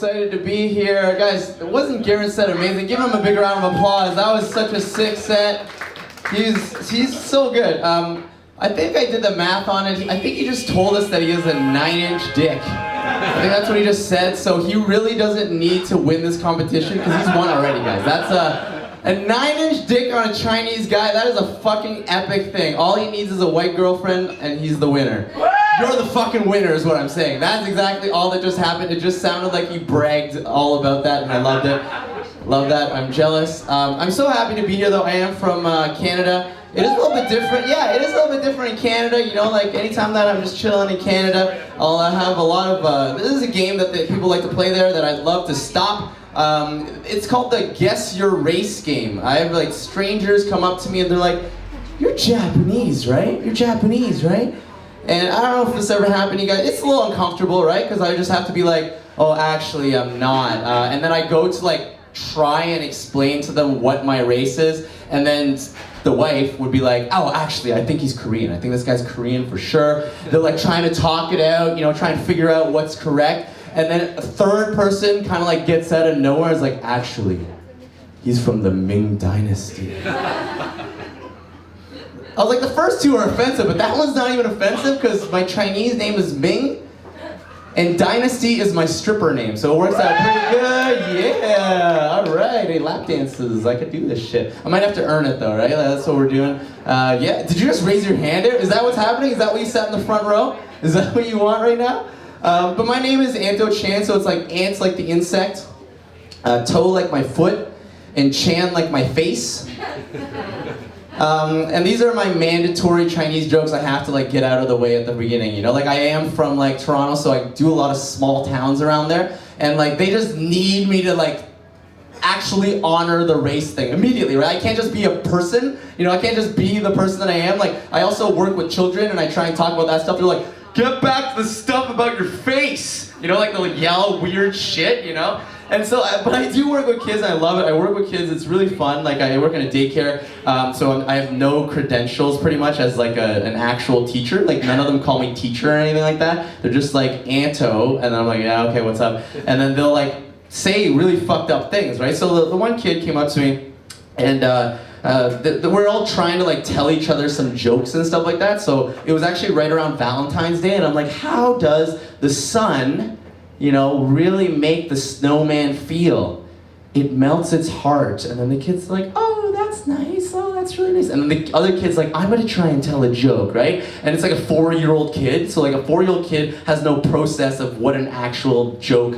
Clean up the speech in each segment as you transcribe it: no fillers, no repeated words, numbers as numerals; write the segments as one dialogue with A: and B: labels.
A: excited to be here. Guys, wasn't Garrett's set amazing? Give him a big round of applause. That was such a sick set. He's so good. I think I did the math on it. I think he just told us that he has a 9-inch dick. I think that's what he just said. So he really doesn't need to win this competition because he's won already, guys. That's a 9-inch dick on a Chinese guy. That is a fucking epic thing. All he needs is a white girlfriend and he's the winner. You're the fucking winner is what I'm saying. That's exactly all that just happened. It just sounded like you bragged all about that and I loved it. Love that. I'm jealous. I'm so happy to be here though. I am from Canada. It is a little bit different. Yeah, it is a little bit different in Canada. You know, like anytime that I'm just chilling in Canada, I'll have a lot of, this is a game that people like to play there that I'd love to stop. It's called the Guess Your Race game. I have like strangers come up to me and they're like, "You're Japanese, right? You're Japanese, right?" And I don't know if this ever happened to you guys. It's a little uncomfortable, right? Because I just have to be like, "Oh, actually, I'm not." And then I go to like try and explain to them what my race is, and then the wife would be like, "Oh, actually, I think he's Korean. I think this guy's Korean for sure." They're like trying to talk it out, you know, trying to figure out what's correct. And then a third person kind of like gets out of nowhere, is like, "Actually, he's from the Ming Dynasty." I was like, the first two are offensive, but that one's not even offensive because my Chinese name is Ming, and Dynasty is my stripper name, so it works out pretty good. Yeah, all right. Hey, lap dances. I could do this shit. I might have to earn it though, right? That's what we're doing. Yeah. Did you just raise your hand there? Is that what's happening? Is that why you sat in the front row? Is that what you want right now? But my name is Anto Chan, so it's like ants like the insect, toe like my foot, and Chan like my face. And these are my mandatory Chinese jokes I have to like get out of the way at the beginning, you know? Like I am from like Toronto, so I do a lot of small towns around there, and like they just need me to like actually honor the race thing immediately, right? I can't just be a person, you know, I can't just be the person that I am. Like I also work with children and I try and talk about that stuff. They're like, "Get back to the stuff about your face," you know, like they'll yell weird shit, you know? And so, but I do work with kids and I love it. I work with kids, it's really fun. Like I work in a daycare, so I have no credentials pretty much as like an actual teacher. Like none of them call me teacher or anything like that. They're just like Anto, and I'm like, "Yeah, okay, what's up?" And then they'll like say really fucked up things, right? So the one kid came up to me and we're all trying to like tell each other some jokes and stuff like that. So it was actually right around Valentine's Day and I'm like, how does the sun, you know, really make the snowman feel? It melts its heart. And then the kid's like, "Oh, that's nice. Oh, that's really nice." And then the other kid's like, "I'm gonna try and tell a joke," right? And it's like a 4-year-old kid. So like a 4-year-old kid has no process of what an actual joke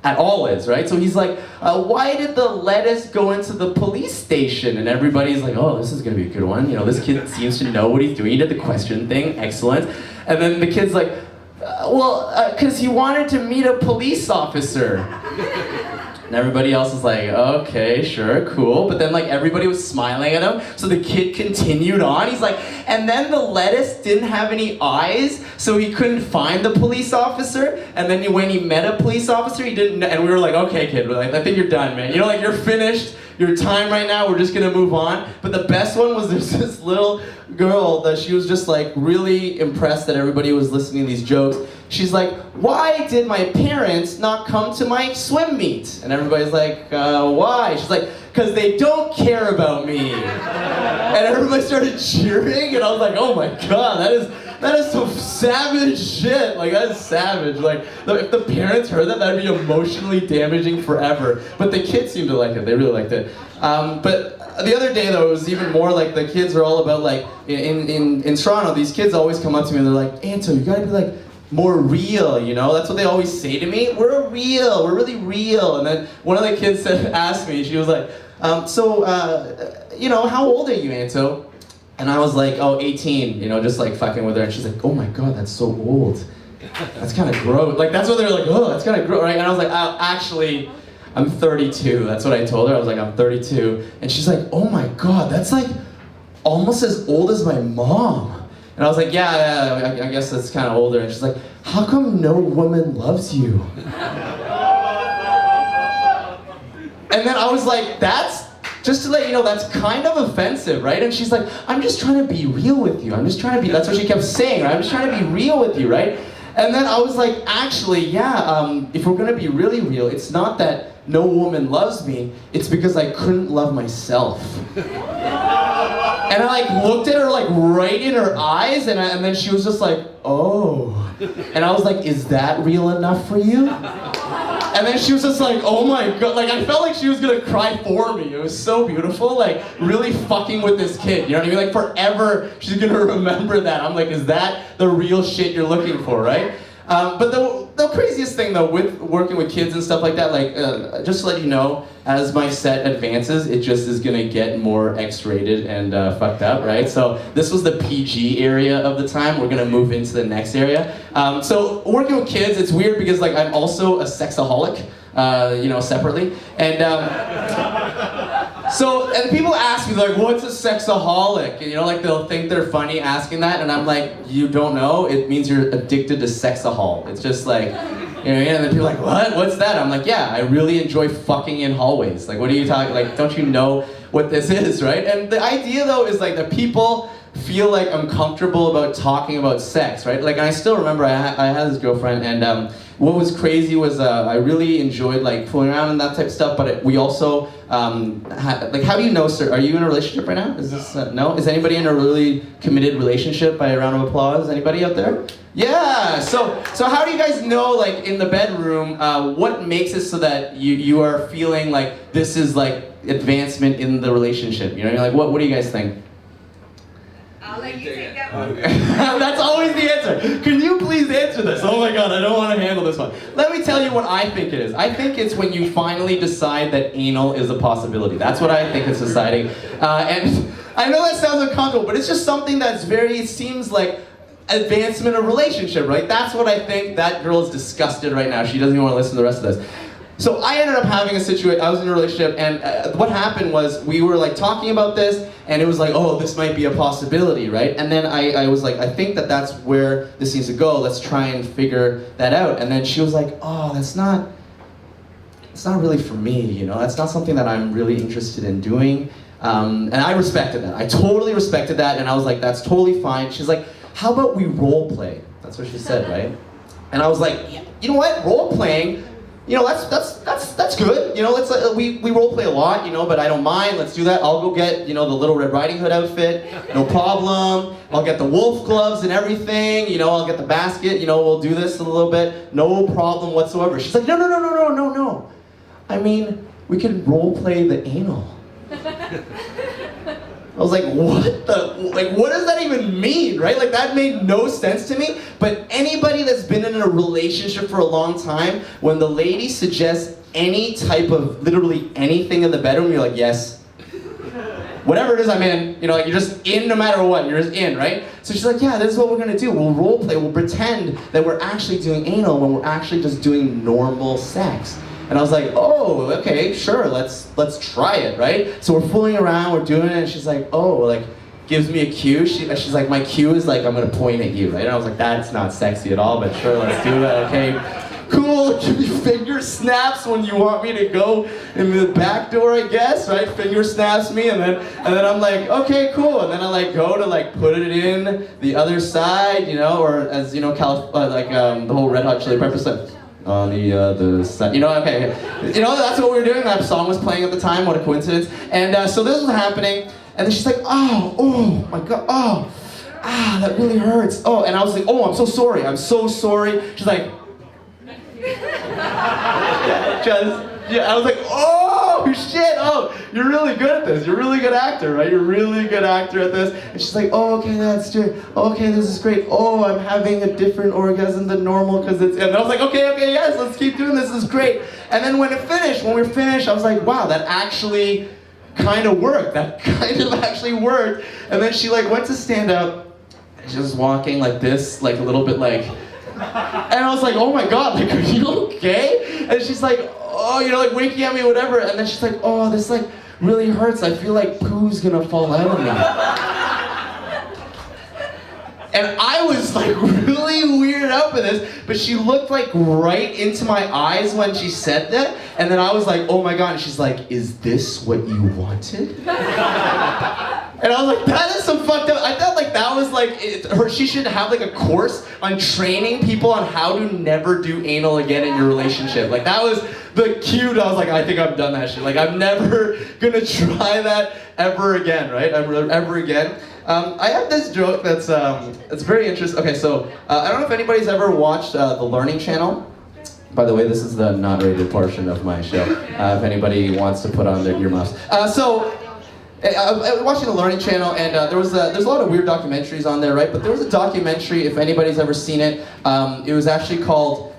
A: at all is, right? So he's like, "Why did the lettuce go into the police station?" And everybody's like, "Oh, this is gonna be a good one. You know, this kid seems to know what he's doing. He did the question thing, excellent." And then the kid's like, "Well, because he wanted to meet a police officer." And everybody else is like, "Okay, sure, cool." But then like everybody was smiling at him, so the kid continued on. He's like, "And then the lettuce didn't have any eyes, so he couldn't find the police officer. And then when he met a police officer, he didn't." And we were like, "Okay, kid, we're like, I think you're done, man. You know, like you're finished. Your time right now. We're just gonna move on." But the best one was there's this little girl that she was just like really impressed that everybody was listening to these jokes. She's like, "Why did my parents not come to my swim meet?" And everybody's like, "Why?" She's like, "Because they don't care about me." And everybody started cheering, and I was like, "Oh my god, that is some savage shit." Like, that is savage. Like, if the parents heard that, that'd be emotionally damaging forever. But the kids seemed to like it. They really liked it. But the other day, though, it was even more like the kids are all about, like, in Toronto, these kids always come up to me and they're like, "Anto, you gotta be, like, more real, you know?" That's what they always say to me. We're real. We're really real." And then one of the kids asked me, she was like, you know, "How old are you, Anto?" And I was like, "Oh, 18, you know, just like fucking with her." And she's like, "Oh my god, that's so old. That's kind of gross." Like, that's what they're like, "Oh, that's kind of gross," right? And I was like, "Actually, I'm 32. That's what I told her. I was like, "I'm 32. And she's like, "Oh my god, that's like almost as old as my mom." And I was like, yeah, I guess that's kind of older. And she's like, "How come no woman loves you?" And then I was like, that's, just to let you know, that's kind of offensive, right? And she's like, "I'm just trying to be real with you. I'm just trying to be," that's what she kept saying, right? "I'm just trying to be real with you," right? And then I was like, actually, yeah, if we're gonna be really real, it's not that no woman loves me, it's because I couldn't love myself. And I like looked at her like right in her eyes, and then she was just like, oh. And I was like, is that real enough for you? And then she was just like, oh my god, like I felt like she was gonna cry for me. It was so beautiful, like really fucking with this kid, you know what I mean? Like forever, she's gonna remember that. I'm like, is that the real shit you're looking for, right? But the craziest thing though, with working with kids and stuff like that, like just to let you know, as my set advances, it just is gonna get more X-rated and fucked up, right? So this was the PG area of the time. We're gonna move into the next area. So working with kids, it's weird because like I'm also a sexaholic, you know, separately, and. So, and people ask me like, what's a sexaholic? And, you know, like they'll think they're funny asking that, and I'm like, you don't know? It means you're addicted to sexahol. It's just like, you know, and then people are like, what? What's that? I'm like, yeah, I really enjoy fucking in hallways. Like, what are you talking, like, don't you know what this is, right? And the idea though is like that people feel like I'm comfortable about talking about sex, right? Like, I still remember I had this girlfriend, and what was crazy was I really enjoyed like fooling around and that type of stuff, but we also like, how do you know, sir? Are you in a relationship right now? Is this no? Is anybody in a really committed relationship? By a round of applause, anybody out there? Yeah. So how do you guys know, like in the bedroom, what makes it so that you are feeling like this is like advancement in the relationship? You know what I mean? Like, what do you guys think?
B: I'll let you take that one.
A: That's always the answer. Can you please answer this? Oh my god, I don't want to handle this one. Let me tell you what I think it is. I think it's when you finally decide that anal is a possibility. That's what I think it's deciding. And I know that sounds uncomfortable, but it's just something that's very, it seems like advancement of relationship, right? That's what I think. That girl is disgusted right now. She doesn't even want to listen to the rest of this. So I ended up having a situation, I was in a relationship, and what happened was we were like talking about this, and it was like, oh, this might be a possibility, right? And then I was like, I think that that's where this needs to go, let's try and figure that out. And then she was like, oh, it's not really for me, you know? That's not something that I'm really interested in doing. And I respected that. I totally respected that, and I was like, that's totally fine. She's like, how about we role play? That's what she said, right? And I was like, yeah, you know what, role playing, you know, that's good. You know, let's we role play a lot, you know, but I don't mind. Let's do that. I'll go get, you know, the Little Red Riding Hood outfit. No problem. I'll get the wolf gloves and everything. You know, I'll get the basket. You know, we'll do this in a little bit. No problem whatsoever. She's like, no. I mean, we can role play the anal. I was like, what does that even mean, right? Like, that made no sense to me. But anybody that's been in a relationship for a long time, when the lady suggests any type of, literally anything in the bedroom, you're like, yes. Whatever it is I'm in, you know, like, you're just in no matter what, you're just in, right? So she's like, yeah, this is what we're gonna do. We'll role play, we'll pretend that we're actually doing anal when we're actually just doing normal sex. And I was like, oh, okay, sure, let's try it, right? So we're fooling around, we're doing it, and she's like, oh, like, gives me a cue. She's like, my cue is like, I'm gonna point at you, right? And I was like, that's not sexy at all, but sure, let's do that, okay? Cool, give me finger snaps when you want me to go in the back door, I guess, right? Finger snaps me, and then I'm like, okay, cool. And then I like go to like put it in the other side, you know, or as you know, the whole Red Hot Chili Peppers stuff. On the other side, you know, okay. You know, that's what we were doing. That song was playing at the time. What a coincidence. And so this was happening, and then she's like, oh my god, that really hurts. Oh, and I was like, oh, I'm so sorry. She's like, I was like, oh shit, oh, you're really good at this. You're a really good actor, right? You're a really good actor at this. And she's like, oh, okay, that's true. Okay, this is great. Oh, I'm having a different orgasm than normal because it's, and I was like, okay, yes, let's keep doing this. This is great. And then when we were finished, I was like, wow, that actually kind of worked. That kind of actually worked. And then she like went to stand up, and she was walking like this, like a little bit like, and I was like, oh my god, like, are you okay? And she's like, oh, you know, like winking at me or whatever. And then she's like, oh, this like really hurts. I feel like poo's gonna fall out of me. And I was like really weirded out by this, but she looked like right into my eyes when she said that. And then I was like, oh my god. And she's like, is this what you wanted? And I was like, that is some fucked up. I felt like that was like, she should have like a course on training people on how to never do anal again in your relationship. Like that was the cue. I was like, I think I've done that shit. Like I'm never gonna try that ever again, right? Ever again. I have this joke that's it's very interesting. Okay, so I don't know if anybody's ever watched the Learning Channel. By the way, this is the not rated portion of my show. If anybody wants to put on their earmuffs. I was watching the Learning Channel, and there's a lot of weird documentaries on there, right? But there was a documentary, if anybody's ever seen it, it was actually called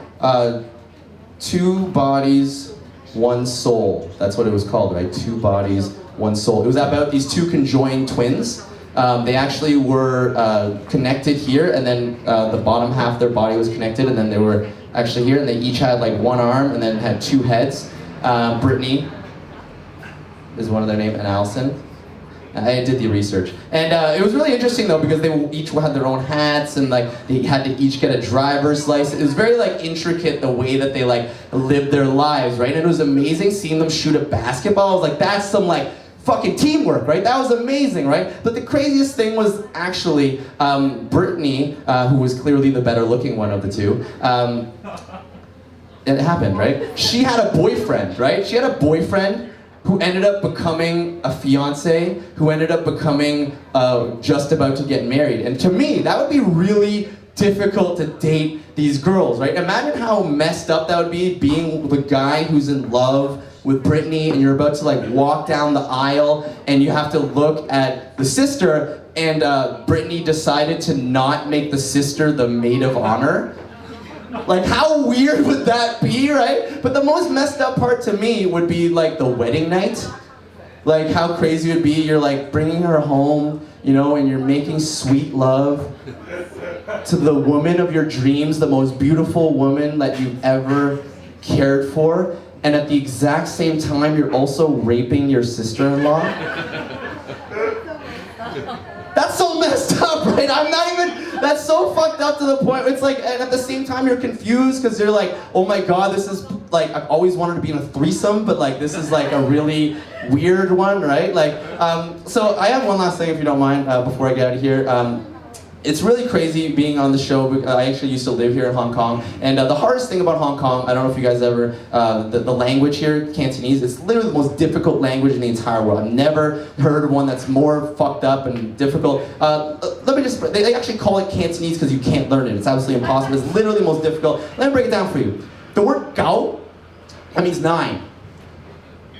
A: Two Bodies, One Soul. That's what it was called, right? Two Bodies, One Soul. It was about these two conjoined twins. They actually were connected here, and then the bottom half of their body was connected, and then they were actually here, and they each had like one arm, and then had two heads. Brittany is one of their names, and Allison. I did the research, and it was really interesting though because they each had their own hats, and like they had to each get a driver's license. It was very like intricate the way that they like lived their lives, right? And it was amazing seeing them shoot a basketball. I was like, that's some like fucking teamwork, right? That was amazing, right? But the craziest thing was actually Brittany, who was clearly the better looking one of the two. It happened, right? She had a boyfriend, right? She had a boyfriend who ended up becoming a fiance, who ended up becoming just about to get married. And to me, that would be really difficult to date these girls, right? Imagine how messed up that would be, being the guy who's in love with Brittany, and you're about to like walk down the aisle, and you have to look at the sister, and Brittany decided to not make the sister the maid of honor. Like, how weird would that be, right? But the most messed up part to me would be like the wedding night. Like how crazy it would be, you're like bringing her home, you know, and you're making sweet love to the woman of your dreams, the most beautiful woman that you've ever cared for. And at the exact same time, you're also raping your sister-in-law. That's so messed up, right? I'm not even, that's so fucked up to the point, it's like, and at the same time you're confused because you're like, oh my god, this is like, I've always wanted to be in a threesome, but like this is like a really weird one, right? Like, so I have one last thing if you don't mind, before I get out of here. It's really crazy being on the show. I actually used to live here in Hong Kong, and the hardest thing about Hong Kong, I don't know if you guys ever, the language here, Cantonese, it's literally the most difficult language in the entire world. I've never heard one that's more fucked up and difficult. Let me just, they actually call it Cantonese because you can't learn it. It's absolutely impossible. It's literally the most difficult. Let me break it down for you. The word gao, that means 9.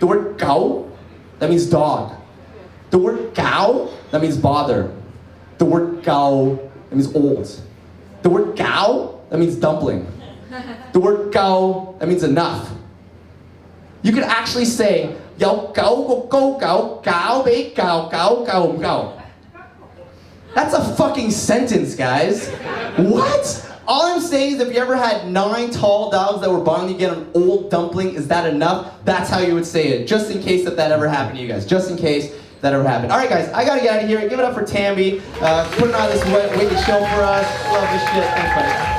A: The word gao, that means dog. The word gao, that means bother. The word gao, that means old. The word gao, that means dumpling. The word gao, that means enough. You could actually say, Yo gao go go gao, gao bei gao, gao gao gao. That's a fucking sentence, guys. What? All I'm saying is if you ever had 9 tall dogs that were bound to get an old dumpling, is that enough? That's how you would say it, just in case that ever happened to you guys. Just in case that ever happened. All right, guys, I gotta get out of here. Give it up for Tambi. Putting on this wicked show for us. Love this shit. Thanks, buddy.